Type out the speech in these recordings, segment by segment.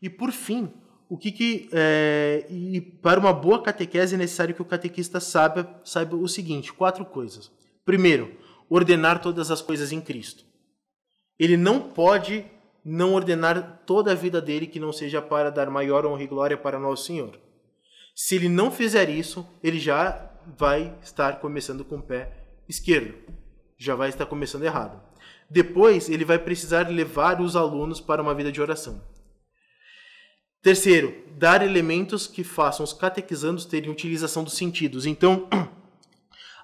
E por fim, e para uma boa catequese é necessário que o catequista saiba o seguinte, 4 coisas. Primeiro, ordenar todas as coisas em Cristo. Ele não pode não ordenar toda a vida dele que não seja para dar maior honra e glória para nosso Senhor. Se ele não fizer isso, ele já vai estar começando com o pé esquerdo. Já vai estar começando errado. Depois, ele vai precisar levar os alunos para uma vida de oração. Terceiro, dar elementos que façam os catequizandos terem utilização dos sentidos. Então,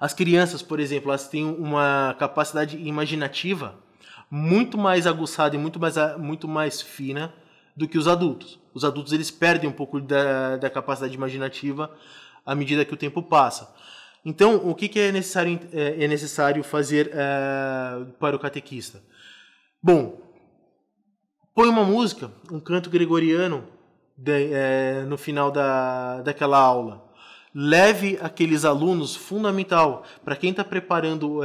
as crianças, por exemplo, elas têm uma capacidade imaginativa muito mais aguçada e muito mais fina do que os adultos. Os adultos eles perdem um pouco da capacidade imaginativa à medida que o tempo passa. Então, o que é necessário fazer para o catequista? Bom, põe uma música, um canto gregoriano no final daquela aula. Leve aqueles alunos, fundamental, para quem está preparando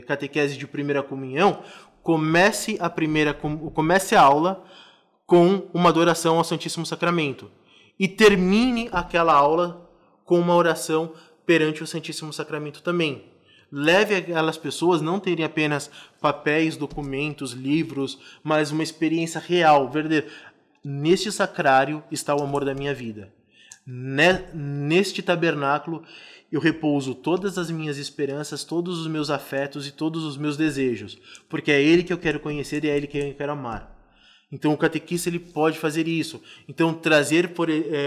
catequese de primeira comunhão, comece a aula com uma adoração ao Santíssimo Sacramento e termine aquela aula com uma oração perante o Santíssimo Sacramento também. Leve aquelas pessoas não terem apenas papéis, documentos, livros, mas uma experiência real, verdadeira. Neste sacrário está o amor da minha vida. Neste tabernáculo eu repouso todas as minhas esperanças, todos os meus afetos e todos os meus desejos, porque é Ele que eu quero conhecer e é Ele que eu quero amar. Então o catequista ele pode fazer isso. Então trazer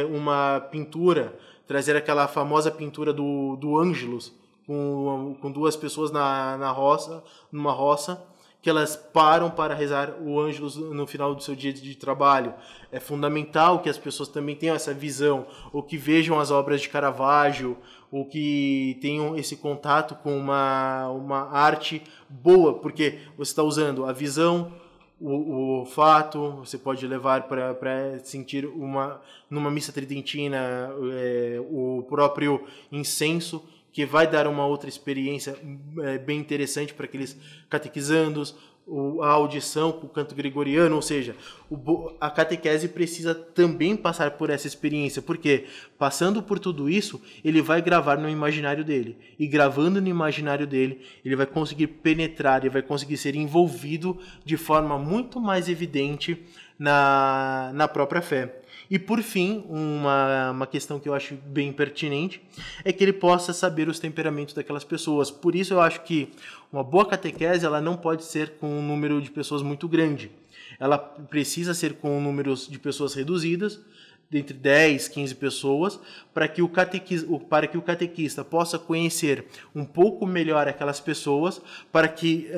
uma pintura, trazer aquela famosa pintura do Ângelus, com 2 pessoas numa roça, que elas param para rezar o Ângelus no final do seu dia de trabalho. É fundamental que as pessoas também tenham essa visão, ou que vejam as obras de Caravaggio, ou que tenham esse contato com uma arte boa, porque você está usando a visão, o olfato, você pode levar para sentir numa missa tridentina o próprio incenso, que vai dar uma outra experiência bem interessante para aqueles catequizandos, a audição com o canto gregoriano, ou seja, a catequese precisa também passar por essa experiência, porque passando por tudo isso, ele vai gravar no imaginário dele, e gravando no imaginário dele, ele vai conseguir penetrar, ele vai conseguir ser envolvido de forma muito mais evidente na própria fé. E, por fim, uma questão que eu acho bem pertinente é que ele possa saber os temperamentos daquelas pessoas. Por isso, eu acho que uma boa catequese ela não pode ser com um número de pessoas muito grande. Ela precisa ser com números de pessoas reduzidas, entre 10, 15 pessoas, para que o catequista possa conhecer um pouco melhor aquelas pessoas, para que,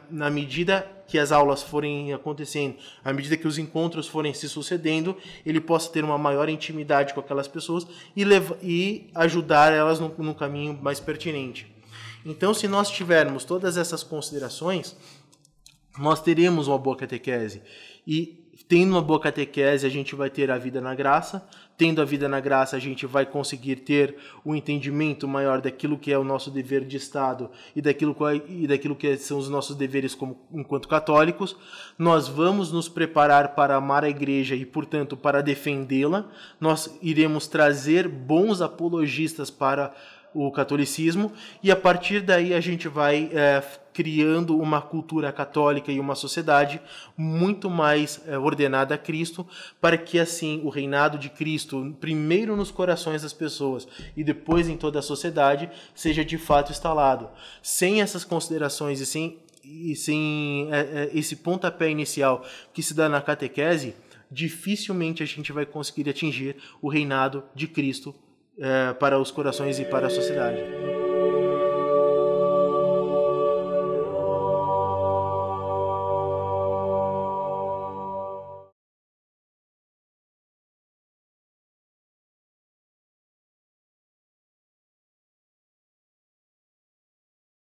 na medida que as aulas forem acontecendo, à medida que os encontros forem se sucedendo, ele possa ter uma maior intimidade com aquelas pessoas e ajudar elas no caminho mais pertinente. Então, se nós tivermos todas essas considerações, nós teremos uma boa catequese. E tendo uma boa catequese, a gente vai ter a vida na graça. Tendo a vida na graça, a gente vai conseguir ter um entendimento maior daquilo que é o nosso dever de Estado e daquilo que são os nossos deveres enquanto católicos. Nós vamos nos preparar para amar a Igreja e, portanto, para defendê-la. Nós iremos trazer bons apologistas para o catolicismo, e a partir daí a gente vai criando uma cultura católica e uma sociedade muito mais ordenada a Cristo, para que assim o reinado de Cristo, primeiro nos corações das pessoas e depois em toda a sociedade, seja de fato instalado. Sem essas considerações e sem esse pontapé inicial que se dá na catequese, dificilmente a gente vai conseguir atingir o reinado de Cristo para os corações e para a sociedade.